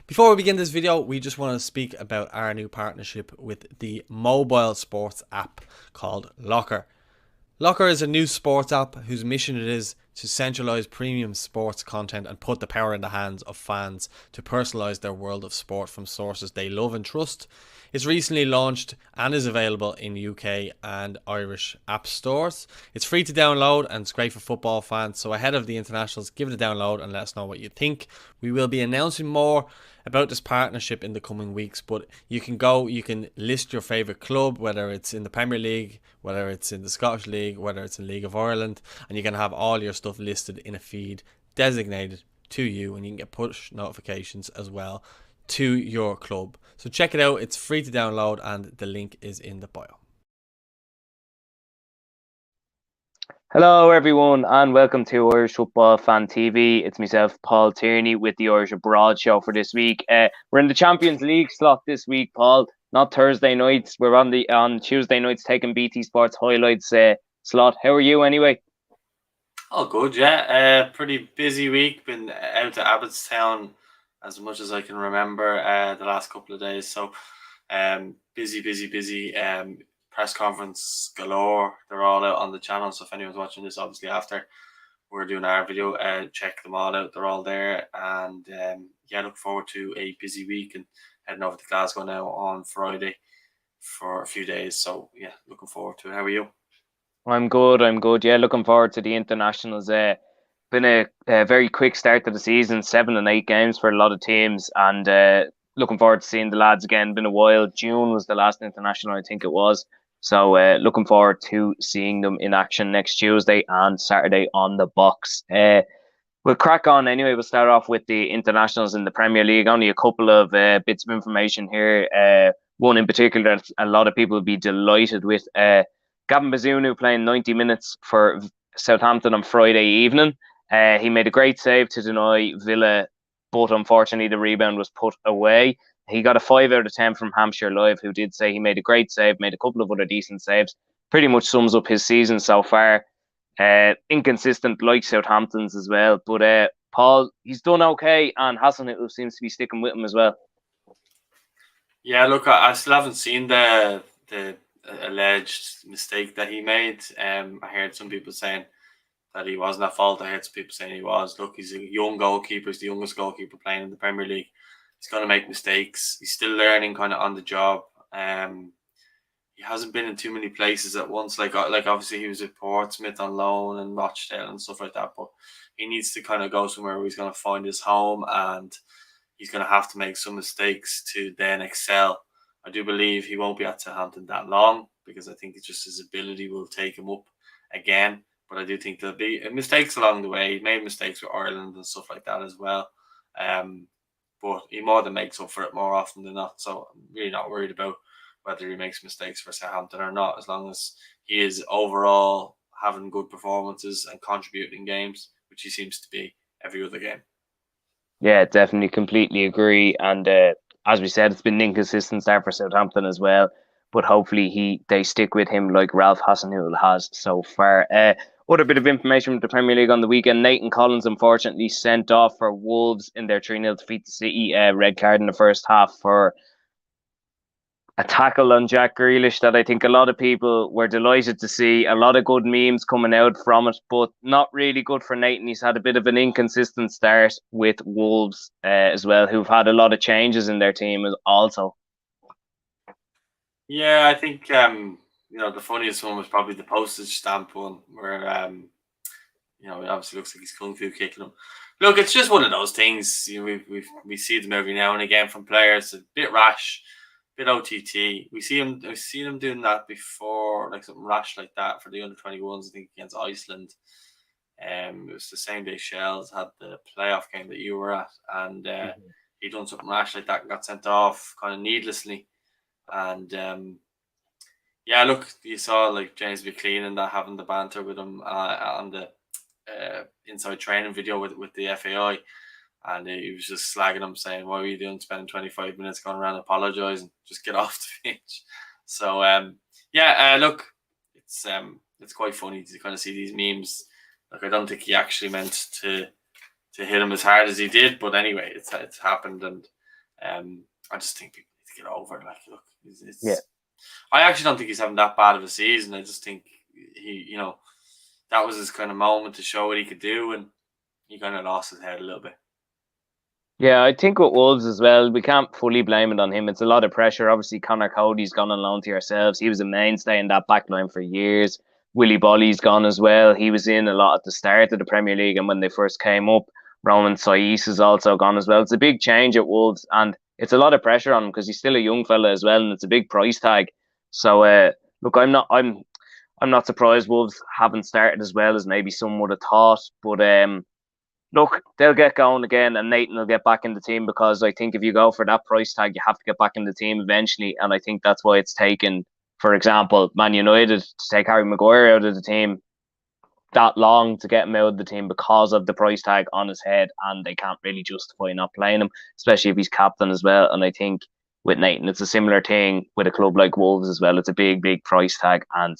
Before we begin this video, we just want to speak about our new partnership with the mobile sports app called Locker. Locker is a new sports app whose mission it is to centralize premium sports content and put the power in the hands of fans to personalize their world of sport from sources they love and trust. It's recently launched and is available in UK and Irish app stores. It's free to download and it's great for football fans. So ahead of the internationals, give it a download and let us know what you think. We will be announcing more about this partnership in the coming weeks, but you can list your favourite club, whether it's in the Premier League, whether it's in the Scottish League, whether it's in League of Ireland, and you can have all your stuff listed in a feed designated to you, and you can get push notifications as well to your club. So check it out, it's free to download and the link is in the bio. Hello everyone and welcome to Irish Football Fan TV. It's myself, Paul Tierney, with the Irish Abroad show for this week. We're in the Champions League slot this week, Paul. Not Thursday nights. We're on Tuesday nights taking BT Sports highlights slot. How are you anyway? All good, yeah. Pretty busy week. Been out to Abbottstown as much as I can remember the last couple of days. So busy. Press conference galore. They're all out on the channel. So if anyone's watching this, obviously after we're doing our video, check them all out. They're all there. And look forward to a busy week and heading over to Glasgow now on Friday for a few days. So yeah, looking forward to it. How are you? I'm good. Yeah, looking forward to the internationals. Been a very quick start to the season, 7 and 8 games for a lot of teams, and looking forward to seeing the lads again. Been a while. June was the last international, I think it was. So looking forward to seeing them in action next Tuesday and Saturday on the box. We'll crack on anyway. We'll start off with the internationals in the Premier League. Only a couple of bits of information here. One in particular that a lot of people will be delighted with. Gavin Bazunu playing 90 minutes for Southampton on Friday evening. He made a great save to deny Villa, but unfortunately the rebound was put away. He got a 5 out of 10 from Hampshire Live, who did say he made a great save, made a couple of other decent saves. Pretty much sums up his season so far. Inconsistent like Southampton's as well. But Paul, he's done okay, and Hasenhüttl seems to be sticking with him as well. Yeah, look, I still haven't seen the alleged mistake that he made. I heard some people saying that he wasn't at fault. I heard some people saying he was. Look, he's a young goalkeeper. He's the youngest goalkeeper playing in the Premier League. He's going to make mistakes. He's still learning kind of on the job. He hasn't been in too many places at once. Like obviously he was at Portsmouth on loan and Rochdale and stuff like that. But he needs to kind of go somewhere where he's going to find his home, and he's going to have to make some mistakes to then excel. I do believe he won't be at Southampton that long because I think it's just his ability will take him up again. But I do think there'll be mistakes along the way. He made mistakes with Ireland and stuff like that as well. But he more than makes up for it more often than not. So I'm really not worried about whether he makes mistakes for Southampton or not, as long as he is overall having good performances and contributing games, which he seems to be every other game. Yeah, definitely, completely agree. And as we said, it's been an inconsistent start for Southampton as well. But hopefully they stick with him like Ralph Hasenhüttl has so far. Other bit of information from the Premier League on the weekend: Nathan Collins unfortunately sent off for Wolves in their 3-0 defeat to City. Red card in the first half for a tackle on Jack Grealish that I think a lot of people were delighted to see. A lot of good memes coming out from it, but not really good for Nathan. He's had a bit of an inconsistent start with Wolves as well, who've had a lot of changes in their team also. Yeah, I think the funniest one was probably the postage stamp one, where it obviously looks like he's kung fu kicking him. Look, it's just one of those things. We see them every now and again from players. A bit rash, bit OTT. We've seen them doing that before, like something rash like that for the under-21s. I think against Iceland. It was the same day Shells had the playoff game that you were at, and he done something rash like that and got sent off kind of needlessly. And look, you saw like James McLean and that having the banter with him on the inside training video with the FAI, and he was just slagging him, saying, "What are you doing? Spending 25 minutes going around apologising? Just get off the pitch." So look, it's quite funny to kind of see these memes. Like, I don't think he actually meant to hit him as hard as he did, but anyway, it's happened, and I just think people need to get over it. Like, look, Yeah. I actually don't think he's having that bad of a season. I just think he, that was his kind of moment to show what he could do, and he kind of lost his head a little bit. Yeah, I think with Wolves as well, we can't fully blame it on him. It's a lot of pressure. Obviously, Conor Cody's gone on loan to yourselves. He was a mainstay in that back line for years. Willie Bolly's gone as well. He was in a lot at the start of the Premier League and when they first came up. Roman Saiz has also gone as well. It's a big change at Wolves and it's a lot of pressure on him because he's still a young fella as well and it's a big price tag. So look, I'm not surprised Wolves haven't started as well as maybe some would have thought. But look, they'll get going again and Nathan will get back in the team because I think if you go for that price tag, you have to get back in the team eventually. And I think that's why it's taken, for example, Man United to take Harry Maguire out of the team that long to get him out of the team because of the price tag on his head. And they can't really justify not playing him, especially if he's captain as well. And I think with Nathan, it's a similar thing with a club like Wolves as well. It's a big, big price tag. And,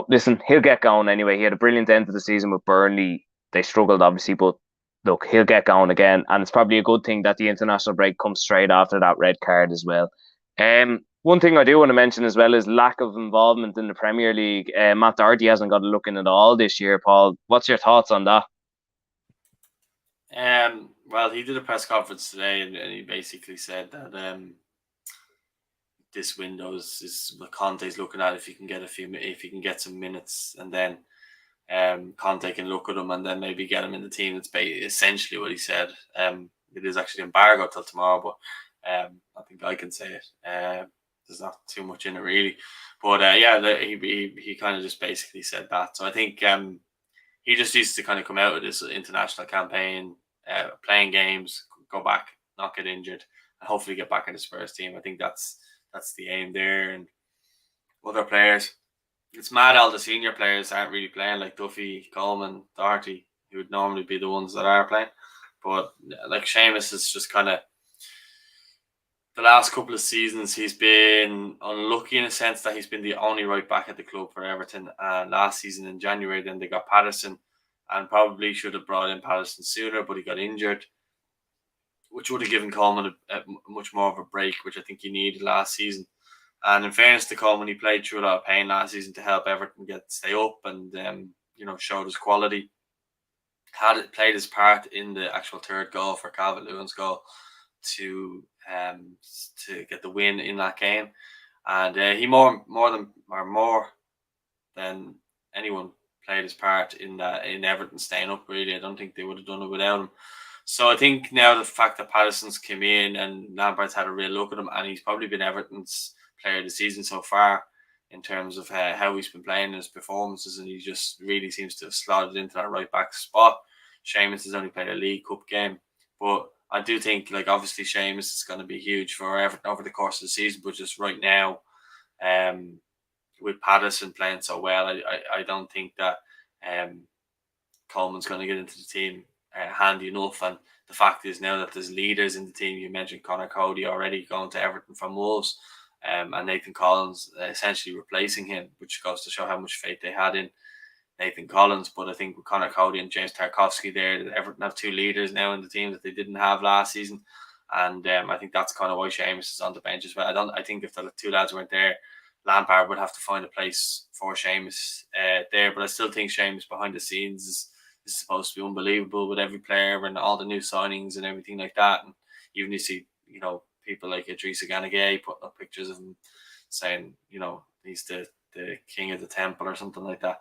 listen, he'll get going anyway. He had a brilliant end to the season with Burnley. They struggled, obviously, but look, he'll get going again. And it's probably a good thing that the international break comes straight after that red card as well. One thing I do want to mention as well is lack of involvement in the Premier League. Matt Doherty hasn't got a look in at all this year, Paul. What's your thoughts on that? Well, he did a press conference today and he basically said that this window is what Conte's looking at if he can get some minutes, and then Conte can look at him and then maybe get him in the team. That's essentially what he said. It is actually embargoed till tomorrow, but I think I can say it. There's not too much in it really, but he kind of just basically said that. So I think he just needs to kind of come out of this international campaign, playing games, go back, not get injured, and hopefully get back in the Spurs team. I think that's the aim there. And other players, it's mad all the senior players aren't really playing, like Duffy, Coleman, Doherty, who would normally be the ones that are playing. But like Seamus is just kind of, the last couple of seasons he's been unlucky in a sense that he's been the only right back at the club for Everton. And last season in January, then they got Patterson, and probably should have brought in Patterson sooner, but he got injured, which would have given Coleman a much more of a break, which I think he needed last season. And in fairness to Coleman, he played through a lot of pain last season to help Everton stay up and showed his quality. Played his part in the actual third goal for Calvert-Lewin's goal to get the win in that game. And he more than anyone played his part in Everton staying up. Really, I don't think they would have done it without him. So I think now the fact that Patterson's came in and Lampard's had a real look at him, and he's probably been Everton's player of the season so far in terms of how he's been playing, his performances, and he just really seems to have slotted into that right back spot. Seamus has only played a League Cup game, but I do think, like, obviously Seamus is going to be huge for Everton over the course of the season, but just right now, with Patterson playing so well, I don't think that Coleman's going to get into the team handy enough. And the fact is now that there's leaders in the team. You mentioned Conor Cody already going to Everton from Wolves, and Nathan Collins essentially replacing him, which goes to show how much faith they had in Nathan Collins. But I think with Conor Cody and James Tarkowski there, Everton have two leaders now in the team that they didn't have last season. And I think that's kind of why Seamus is on the bench as well. I think if the two lads weren't there, Lampard would have to find a place for Seamus there. But I still think Seamus behind the scenes is supposed to be unbelievable with every player and all the new signings and everything like that. And even you see, people like Idrissa Gana Gueye putting up pictures of him saying, he's the king of the temple or something like that.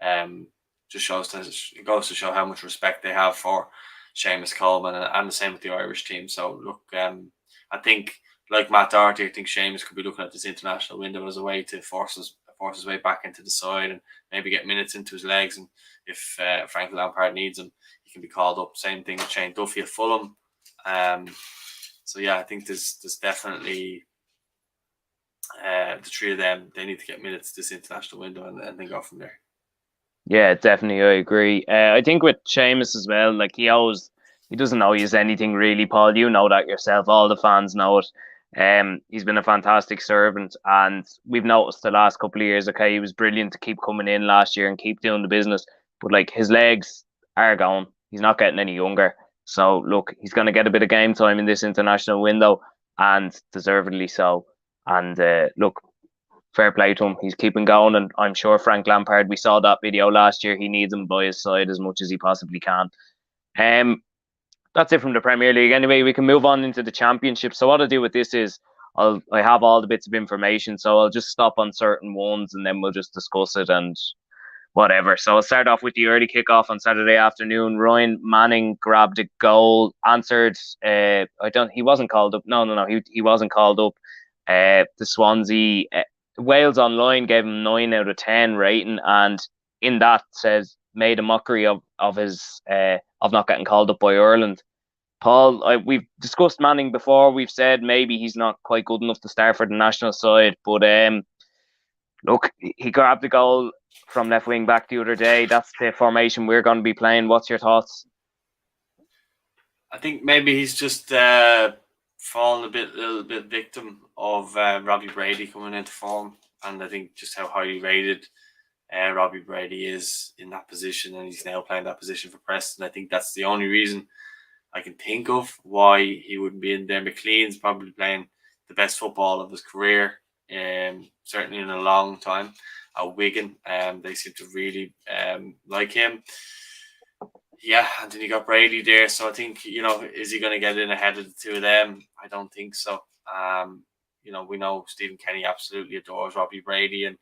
It goes to show how much respect they have for Seamus Coleman, and the same with the Irish team. So look, I think, like Matt Doherty, I think Seamus could be looking at this international window as a way to force his way back into the side and maybe get minutes into his legs. And if Frank Lampard needs him, he can be called up. Same thing with Shane Duffy at Fulham. So yeah, I think there's definitely the three of them. They need to get minutes this international window and then go from there. Yeah, definitely, I agree. I think with Seamus as well, like he doesn't owe you anything really, Paul. You know that yourself. All the fans know it. He's been a fantastic servant, and we've noticed the last couple of years. Okay, he was brilliant to keep coming in last year and keep doing the business, but like his legs are gone. He's not getting any younger. So, look, he's going to get a bit of game time in this international window, and deservedly so. And look, fair play to him. He's keeping going, and I'm sure Frank Lampard, we saw that video last year, he needs him by his side as much as he possibly can. That's it from the Premier League. Anyway, we can move on into the Championship. So what I'll do with this is I have all the bits of information, so I'll just stop on certain ones and then we'll just discuss it and whatever. So I'll start off with the early kickoff on Saturday afternoon. Ryan Manning grabbed a goal, answered. He wasn't called up. No. He wasn't called up. The Swansea Wales Online gave him 9 out of 10 rating, and in that says made a mockery of his of not getting called up by Ireland. Paul, we've discussed Manning before. We've said maybe he's not quite good enough to start for the national side, but look, he grabbed the goal from left wing back the other day. That's the formation we're going to be playing. What's your thoughts? I think maybe he's just fallen a little bit victim of Robbie Brady coming into form, and I think just how highly rated Robbie Brady is in that position, and he's now playing that position for Preston. I think that's the only reason I can think of why he wouldn't be in there. McLean's probably playing the best football of his career, certainly in a long time. At Wigan, they seem to really like him. Yeah, and then you got Brady there, so I think, is he going to get in ahead of the two of them? I don't think so. We know Stephen Kenny absolutely adores Robbie Brady and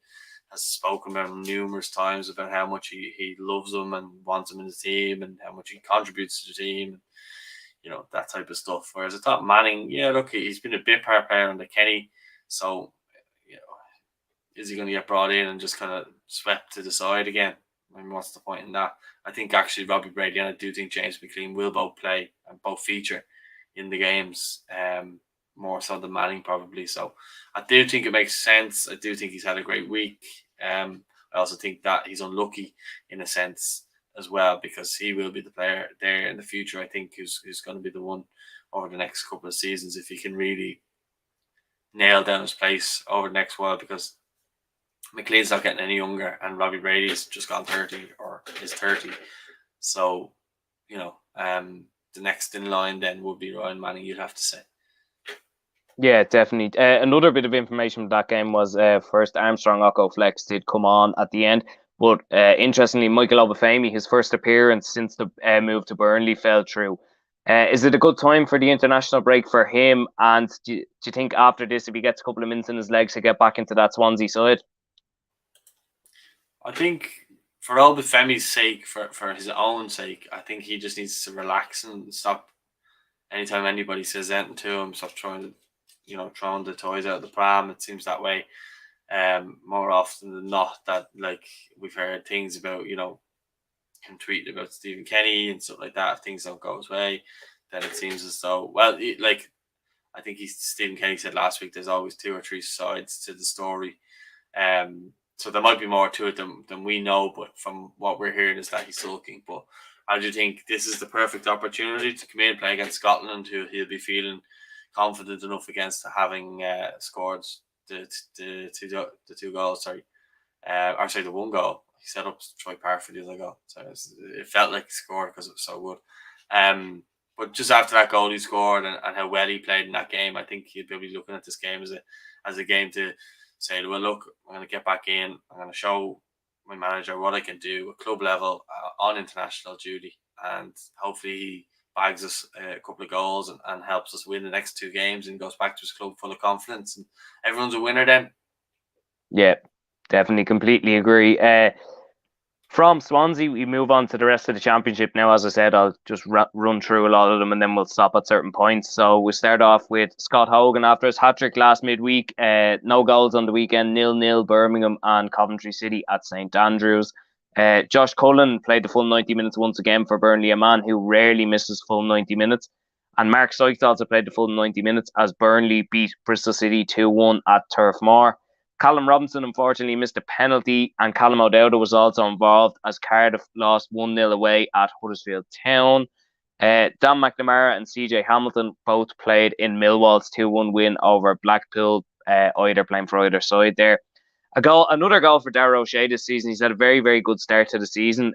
has spoken about him numerous times about how much he loves him and wants him in the team and how much he contributes to the team, and that type of stuff. Whereas I thought Manning, look, he's been a bit part player under Kenny, so is he going to get brought in and just kind of swept to the side again? I mean, what's the point in that? I think actually Robbie Brady and I do think James McLean will both play and both feature in the games, more so than Manning probably. So I do think it makes sense. I do think he's had a great week. I also think that he's unlucky in a sense as well, because he will be the player there in the future, I think, who's going to be the one over the next couple of seasons if he can really nail down his place over the next while, because McLean's not getting any younger and Robbie Brady's just gone 30 or is 30. So, the next in line then would be Ryan Manning, you'd have to say. Yeah, definitely. Another bit of information from that game was first Armstrong Occo Flex did come on at the end. But interestingly, Michael Obafemi, his first appearance since the move to Burnley, fell through. Is it a good time for the international break for him? And do you think after this, if he gets a couple of minutes in his legs, to get back into that Swansea side? I think for Obafemi's sake, for his own sake, I think he just needs to relax and stop. Anytime anybody says anything to him, stop throwing the toys out of the pram. It seems that way more often than not, that like we've heard things about him tweeting about Stephen Kenny and stuff like that. If things don't go his way, then it seems as though, I think Stephen Kenny said last week, there's always 2 or 3 sides to the story. So there might be more to it than we know, but from what we're hearing is that he's sulking. But I do think this is the perfect opportunity to come in and play against Scotland, who he'll be feeling confident enough against, having scored the 2 goals. The 1 goal. He set up Troy Parr for the other goal. So it felt like he scored because it was so good. But just after that goal he scored and how well he played in that game, I think he'll be looking at this game as a game to say, well, look, I'm going to get back in. I'm going to show my manager what I can do at club level on international duty, and hopefully he bags us a couple of goals and helps us win the next 2 games and goes back to his club full of confidence, and everyone's a winner then. Yeah, definitely, completely agree. From Swansea, we move on to the rest of the Championship now. As I said, I'll just run through a lot of them and then we'll stop at certain points. So we start off with Scott Hogan after his hat-trick last midweek. No goals on the weekend, 0-0 Birmingham and Coventry City at St Andrews. Josh Cullen played the full 90 minutes once again for Burnley, a man who rarely misses full 90 minutes. And Mark Sykes also played the full 90 minutes as Burnley beat Bristol City 2-1 at Turf Moor. Callum Robinson unfortunately missed a penalty, and Callum O'Dowda was also involved as Cardiff lost 1-0 away at Huddersfield Town. Dan McNamara and CJ Hamilton both played in Millwall's 2-1 win over Blackpool, either playing for either side there. Another goal for Dara O'Shea this season. He's had a very, very good start to the season.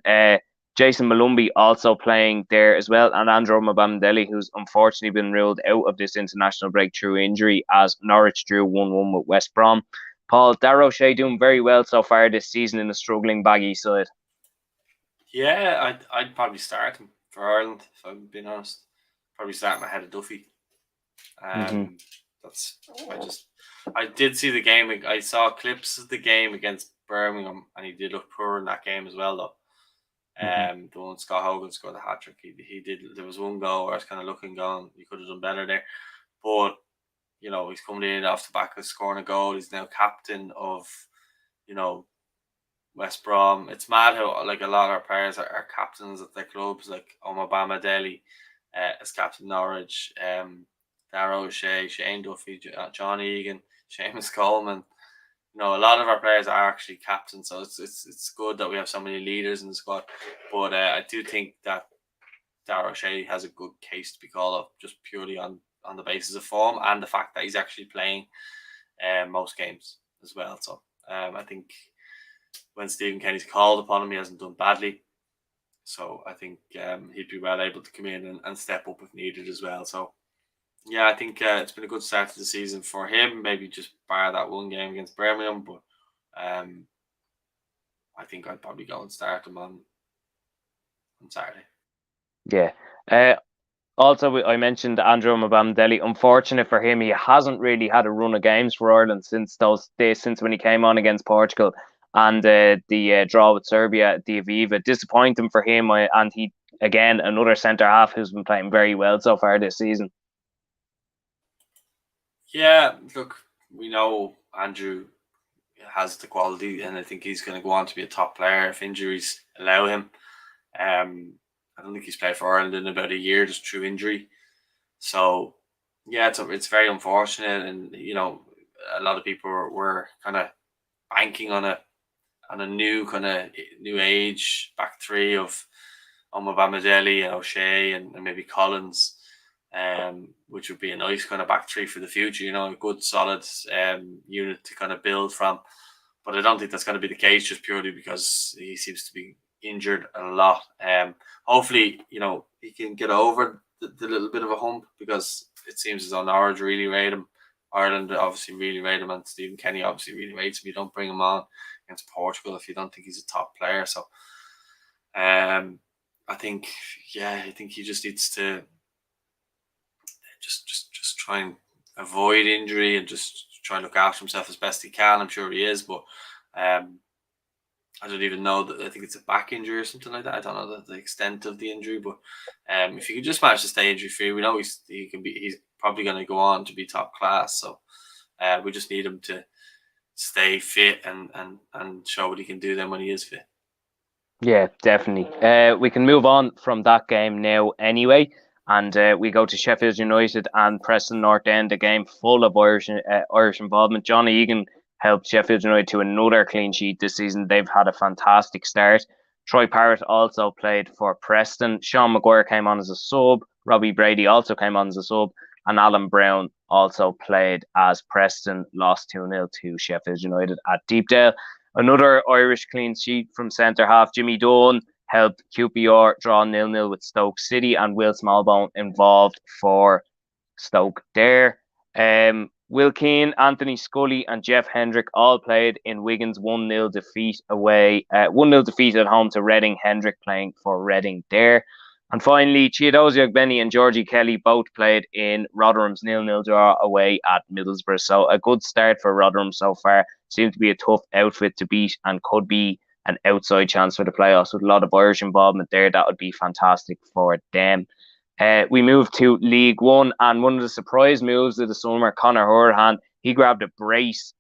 Jason Malumbi also playing there as well, and Andrew Mabamdeli, who's unfortunately been ruled out of this international break through injury, as Norwich drew 1-1 with West Brom. Paul, Dara O'Shea doing very well so far this season in a struggling Baggy side. Yeah, I'd probably start him for Ireland, if I'm being honest. Probably start him ahead of Duffy. I did see the game. I saw clips of the game against Birmingham, and he did look poor in that game as well, though. The one Scott Hogan scored the hat trick. He did. There was one goal where I was kind of looking, going, he could have done better there. But he's coming in off the back of scoring a goal. He's now captain of, West Brom. It's mad how like a lot of our players are captains at their clubs, like Omobama Deli as captain Norwich, Dara O'Shea, Shane Duffy, John Egan, Seamus Coleman. A lot of our players are actually captains, so it's good that we have so many leaders in the squad. But I do think that Dara O'Shea has a good case to be called up, just purely on the basis of form and the fact that he's actually playing most games as well. So I think when Stephen Kenny's called upon him, he hasn't done badly. So I think he'd be well able to come in and step up if needed as well. So yeah, I think it's been a good start to the season for him. Maybe just bar that one game against Birmingham, but I think I'd probably go and start him on Saturday. Yeah. Also, I mentioned Andrew Mabamdeli. Unfortunate for him, he hasn't really had a run of games for Ireland since when he came on against Portugal and the draw with Serbia at the Aviva. Disappointing for him, and he again another centre half who's been playing very well so far this season. Yeah, look, we know Andrew has the quality, and I think he's going to go on to be a top player if injuries allow him. I don't think he's played for Ireland in about a year just through injury. So yeah, it's very unfortunate, and a lot of people were kind of banking on a new age back three of Omobamidele and O'Shea and maybe Collins, which would be a nice kind of back three for the future. A good solid unit to kind of build from. But I don't think that's going to be the case just purely because he seems to be injured a lot. Hopefully, he can get over the little bit of a hump, because it seems as though Norwich really rate him. Ireland obviously really rate him, and Stephen Kenny obviously really rates him. You don't bring him on against Portugal if you don't think he's a top player. So I think he just needs to just try and avoid injury and just try and look after himself as best he can. I'm sure he is, but I don't even know that. I think it's a back injury or something like that. I don't know the extent of the injury, but if he can just manage to stay injury free, we know he's probably going to go on to be top class. So we just need him to stay fit and show what he can do then when he is fit. Yeah, definitely. We can move on from that game now anyway, and we go to Sheffield United and Preston North End, a game full of Irish involvement. John Egan helped Sheffield United to another clean sheet this season. They've had a fantastic start. Troy Parrott also played for Preston. Sean Maguire came on as a sub. Robbie Brady also came on as a sub. And Alan Brown also played as Preston lost 2-0 to Sheffield United at Deepdale. Another Irish clean sheet from centre half. Jimmy Dunn helped QPR draw 0-0 with Stoke City, and Will Smallbone involved for Stoke there. Will Keane, Anthony Scully and Jeff Hendrick all played in Wigan's 1-0 defeat away. 1-0 defeat at home to Reading. Hendrick playing for Reading there. And finally, Chiedozie Ogbeni and Georgie Kelly both played in Rotherham's 0-0 draw away at Middlesbrough. So a good start for Rotherham so far. Seems to be a tough outfit to beat and could be an outside chance for the playoffs with a lot of Irish involvement there. That would be fantastic for them. We move to League One, and one of the surprise moves of the summer, Conor Hourihane, he grabbed a brace,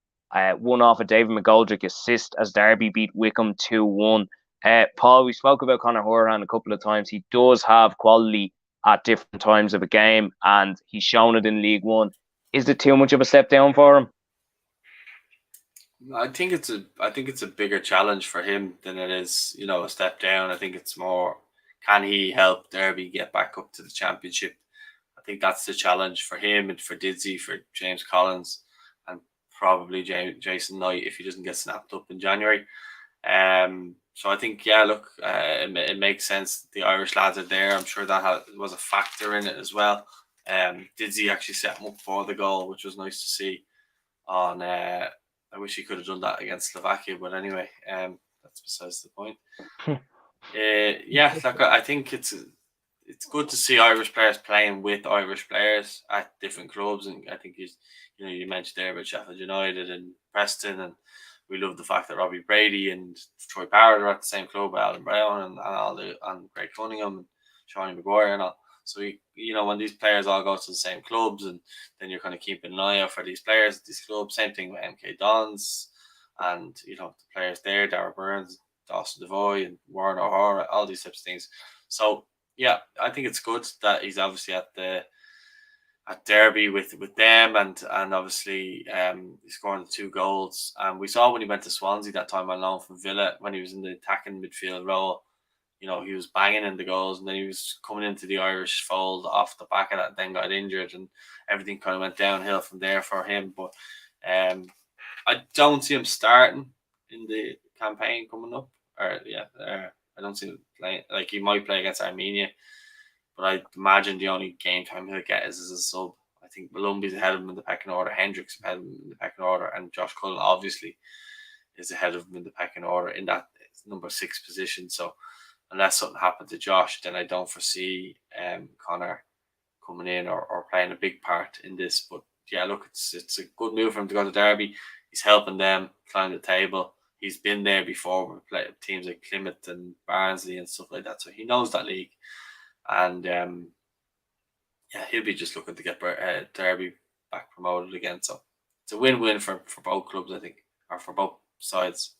one off a David McGoldrick assist as Derby beat Wickham 2-1. Paul, we spoke about Conor Hourihane a couple of times. He does have quality at different times of a game, and he's shown it in League One. Is it too much of a step down for him? I think it's a bigger challenge for him than it is, a step down. I think it's more, can he help Derby get back up to the Championship? I think that's the challenge for him and for Didsey, for James Collins, and probably Jason Knight if he doesn't get snapped up in January. So I think, yeah, look, it makes sense. The Irish lads are there. I'm sure that was a factor in it as well. Didzy actually set him up for the goal, which was nice to see. I wish he could have done that against Slovakia, but anyway, that's besides the point. Look, I think it's good to see Irish players playing with Irish players at different clubs, and I think you mentioned there about Sheffield United and Preston, and we love the fact that Robbie Brady and Troy Barrett are at the same club, Alan Brown and Greg Cunningham and Shawnee Maguire and all. So when these players all go to the same clubs, and then you're kind of keeping an eye out for these players at these clubs. Same thing with MK Dons, and the players there, Dara Burns, Dawson Devoy, and Warren O'Hara, all these types of things. So yeah, I think it's good that he's obviously at Derby with them, and obviously he scored the 2 goals. And we saw when he went to Swansea that time on loan from Villa, when he was in the attacking midfield role, he was banging in the goals, and then he was coming into the Irish fold off the back of that, then got injured, and everything kind of went downhill from there for him. But I don't see him starting in the campaign coming up. I don't see him playing. Like, he might play against Armenia, but I imagine the only game time he'll get is as a sub. I think Malumbi's ahead of him in the pecking order, Hendricks ahead of him in the pecking order, and Josh Cullen obviously is ahead of him in the pecking order in that number 6 position. So unless something happened to Josh, then I don't foresee Conor coming in or playing a big part in this. But yeah, look, it's a good move for him to go to Derby. He's helping them climb the table. He's been there before with teams like Plymouth and Barnsley and stuff like that, so he knows that league. And he'll be just looking to get Derby back promoted again. So it's a win-win for both clubs, I think, or for both sides.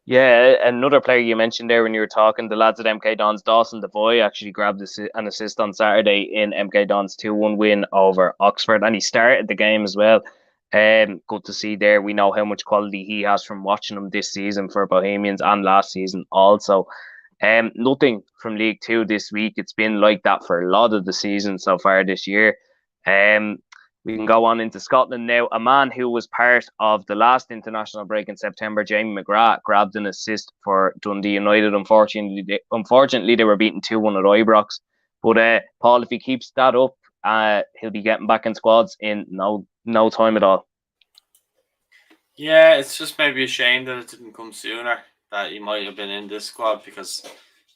Yeah, another player you mentioned there when you were talking, the lads at MK Dons, Dawson Devoy actually grabbed an assist on Saturday in MK Dons 2-1 win over Oxford, and he started the game as well. Good to see there. We know how much quality he has from watching him this season for Bohemians and last season also. Nothing from League Two this week. It's been like that for a lot of the season so far this year. We can go on into Scotland now. A man who was part of the last international break in September, Jamie McGrath, grabbed an assist for Dundee United. Unfortunately, they were beaten 2-1 at Ibrox. But Paul, if he keeps that up, he'll be getting back in squads in no time at all. Yeah, it's just maybe a shame that it didn't come sooner, that he might have been in this squad, because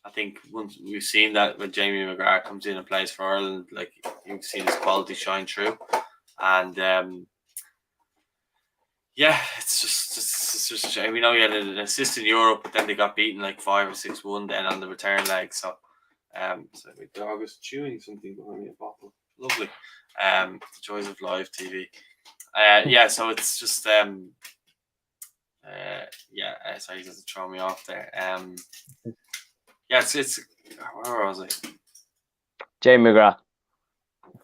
I think once we've seen that when Jamie McGrath comes in and plays for Ireland, like, you've seen his quality shine through. And it's just a shame. We know he had an assist in Europe, but then they got beaten like 5 or 6-1 then on the return leg. So my dog is chewing something behind me, a bottle. Lovely. The joys of live TV. So it's just sorry, he doesn't throw me off there. It's where was I? Jamie McGrath.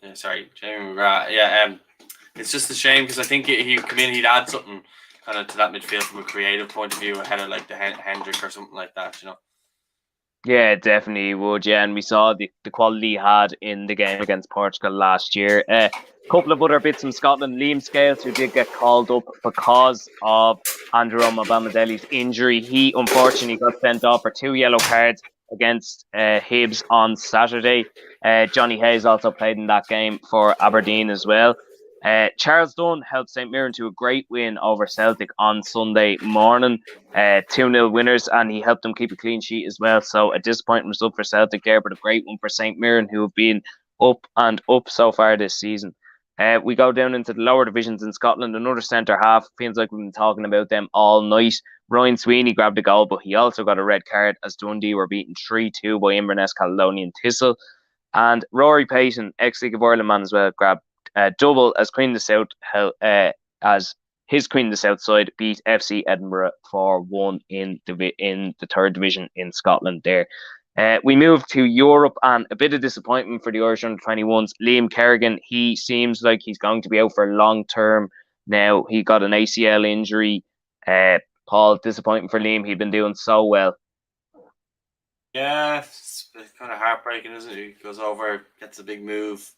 Yeah, sorry, Jamie McGrath. Yeah, it's just a shame, because I think he come in, he'd add something kind of to that midfield from a creative point of view, ahead of like the Hendrick or something like that, Yeah, definitely would. Yeah, and we saw the quality he had in the game against Portugal last year. A couple of other bits from Scotland. Liam Scales, who did get called up because of Andrew Omobamidele's injury. He unfortunately got sent off for 2 yellow cards against Hibs on Saturday. Johnny Hayes also played in that game for Aberdeen as well. Charles Dunn helped St Mirren to a great win over Celtic on Sunday morning. 2-0 winners, and he helped them keep a clean sheet as well. So a disappointing result for Celtic there, but a great one for St Mirren, who have been up and up so far this season. We go down into the lower divisions in Scotland. Another centre half. Feels like we've been talking about them all night. Ryan Sweeney grabbed a goal, but he also got a red card as Dundee were beaten 3-2 by Inverness Caledonian Thistle. And Rory Payton, ex-League of Ireland man as well, grabbed double as Queen of the South, as his Queen of the South side beat FC Edinburgh 4-1 in the third division in Scotland there. We move to Europe, and a bit of disappointment for the Irish under-21s. Liam Kerrigan, he seems like he's going to be out for long term now. He got an ACL injury. Paul, disappointing for Liam. He'd been doing so well. Yeah, it's kind of heartbreaking, isn't it? He goes over, gets a big move,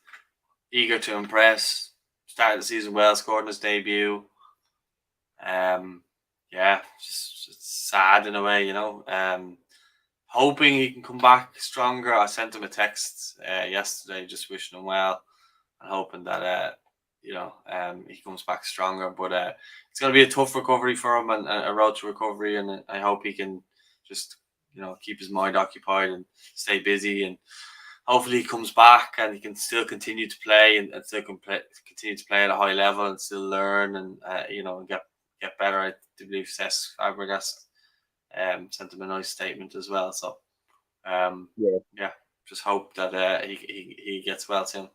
eager to impress, started the season well, scored in his debut. yeah, just it's sad in a way, hoping he can come back stronger. I sent him a text yesterday, just wishing him well and hoping that he comes back stronger. But it's going to be a tough recovery for him and a road to recovery, and I hope he can just keep his mind occupied and stay busy, and hopefully he comes back and he can still continue to play and still continue to play at a high level and still learn and and get better. I do believe Cesc Fabregas sent him a nice statement as well. So yeah, just hope that he gets well soon.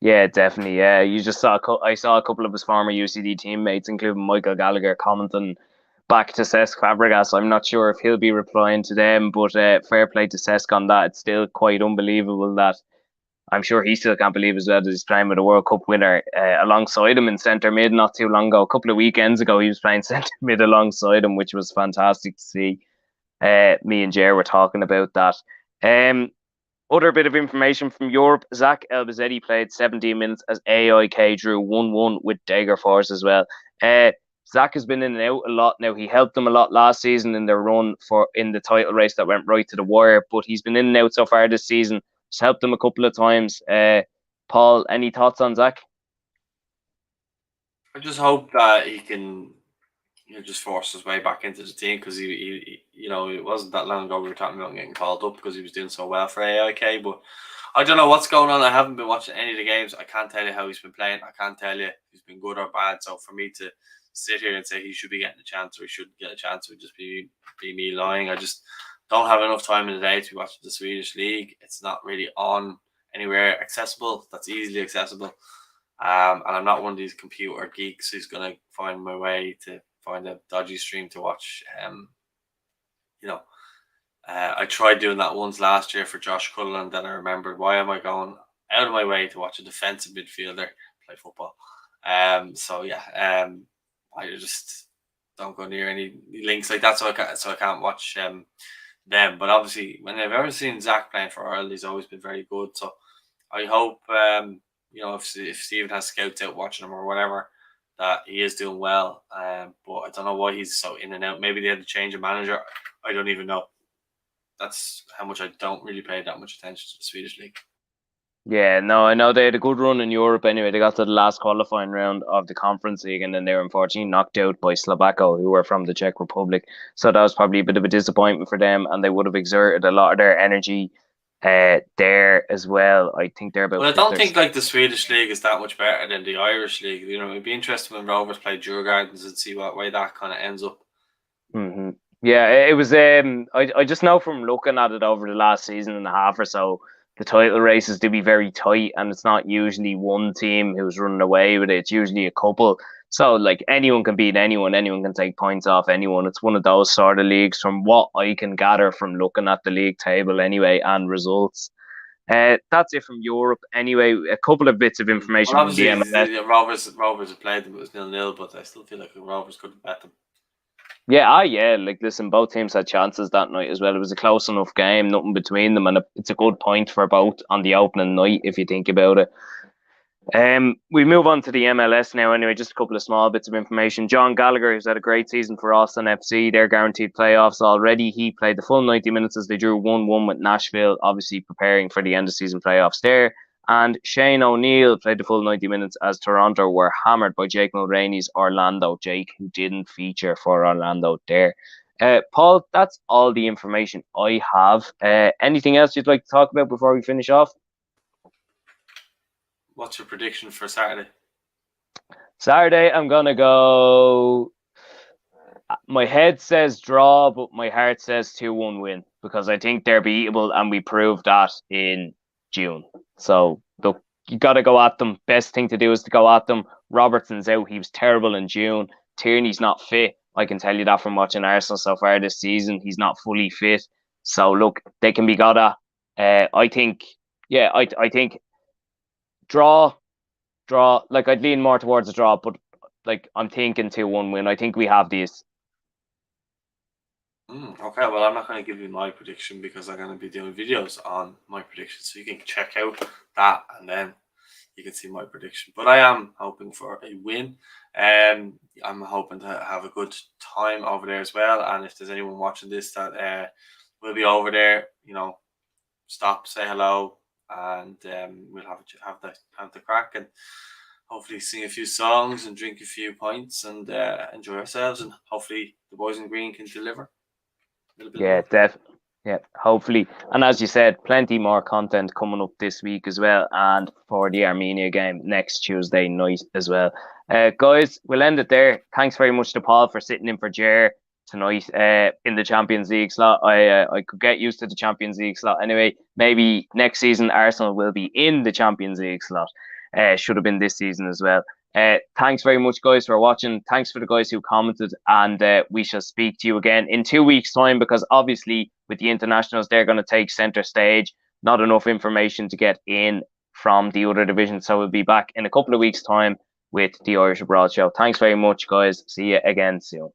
Yeah, definitely. Yeah, you just saw. I saw a couple of his former UCD teammates, including Michael Gallagher, commenting back to Cesc Fabregas. I'm not sure if he'll be replying to them, but fair play to Cesc on that. It's still quite unbelievable that I'm sure he still can't believe as well that he's playing with a World Cup winner alongside him in centre mid not too long ago. A couple of weekends ago, he was playing centre mid alongside him, which was fantastic to see. Me and Jer were talking about that. Other bit of information from Europe, Zach Elbazetti played 17 minutes as AIK drew 1-1 with Degerfors as well. Zach has been in and out a lot now. He helped them a lot last season in their run in the title race that went right to the wire, but he's been in and out so far this season. Just helped them a couple of times. Paul, any thoughts on Zach? I just hope that he can just force his way back into the team, because he it wasn't that long ago we were talking about getting called up because he was doing so well for AIK. But I don't know what's going on. I haven't been watching any of the games. I can't tell you how he's been playing. I can't tell you if he's been good or bad. So for me to sit here and say he should be getting a chance or he shouldn't get a chance would just be me lying. I just don't have enough time in the day to be watching the Swedish league. It's not really on anywhere accessible that's easily accessible. And I'm not one of these computer geeks who's going to find my way to find a dodgy stream to watch. I tried doing that once last year for Josh Cullen, then I remembered, why am I going out of my way to watch a defensive midfielder play football? I just don't go near any links like that, so I can't watch them. But obviously, when I've ever seen Zach playing for Ireland, he's always been very good. So I hope if Stephen has scouts out watching him or whatever, that he is doing well. But I don't know why he's so in and out. Maybe they had to change a manager. I don't even know. That's how much I don't really pay that much attention to the Swedish league. Yeah, no, I know they had a good run in Europe anyway. They got to the last qualifying round of the Conference League, and then they were unfortunately knocked out by Slovako, who were from the Czech Republic. So that was probably a bit of a disappointment for them, and they would have exerted a lot of their energy there as well. I think they're about. Well, I don't think the Swedish league is that much better than the Irish league. It'd be interesting when Rovers play Djurgårdens and see what way that kind of ends up. Mm-hmm. Yeah, it was. I just know from looking at it over the last season and a half or so, the title races do be very tight, and it's not usually one team who's running away with it. It's usually a couple. So like anyone can beat anyone can take points off anyone. It's one of those sort of leagues, from what I can gather from looking at the league table anyway and results. That's it from Europe anyway. A couple of bits of information from the MLS. Rovers have played them. It was 0-0, but I still feel like the Rovers could have bet them. Yeah. Like, listen, both teams had chances that night as well. It was a close enough game, nothing between them, and it's a good point for both on the opening night if you think about it. We move on to the MLS now anyway, just a couple of small bits of information. John Gallagher, who's had a great season for Austin FC, they're guaranteed playoffs already. He played the full 90 minutes as they drew 1-1 with Nashville, obviously preparing for the end of season playoffs there. And Shane O'Neill played the full 90 minutes as Toronto were hammered by Jake Mulroney's Orlando. Jake, who didn't feature for Orlando there. Paul, that's all the information I have. Anything else you'd like to talk about before we finish off? What's your prediction for Saturday? Saturday, I'm going to go... My head says draw, but my heart says 2-1 win, because I think they're beatable, and we proved that in June. So, look, you got to go at them. Best thing to do is to go at them. Robertson's out. He was terrible in June. Tierney's not fit. I can tell you that from watching Arsenal so far this season. He's not fully fit. So, look, they can be got at. I think draw. Like, I'd lean more towards a draw, but like, I'm thinking 2-1 win. I think we have these. Okay, well, I'm not going to give you my prediction because I'm going to be doing videos on my predictions, so you can check out that, and then you can see my prediction. But I am hoping for a win. I'm hoping to have a good time over there as well. And if there's anyone watching this that will be over there, stop, say hello, and we'll have the crack and hopefully sing a few songs and drink a few pints and enjoy ourselves. And hopefully the boys in green can deliver. Yeah, definitely. Yeah, hopefully. And as you said, plenty more content coming up this week as well, and for the Armenia game next Tuesday night as well. Guys, we'll end it there. Thanks very much to Paul for sitting in for Jer tonight in the Champions League slot. I could get used to the Champions League slot anyway. Maybe next season Arsenal will be in the Champions League slot. Should have been this season as well. Thanks very much, guys, for watching. Thanks for the guys who commented, and we shall speak to you again in 2 weeks' time, because obviously with the internationals, they're going to take centre stage. Not enough information to get in from the other division, so we'll be back in a couple of weeks' time with the Irish Abroad Show. Thanks very much, guys. See you again soon.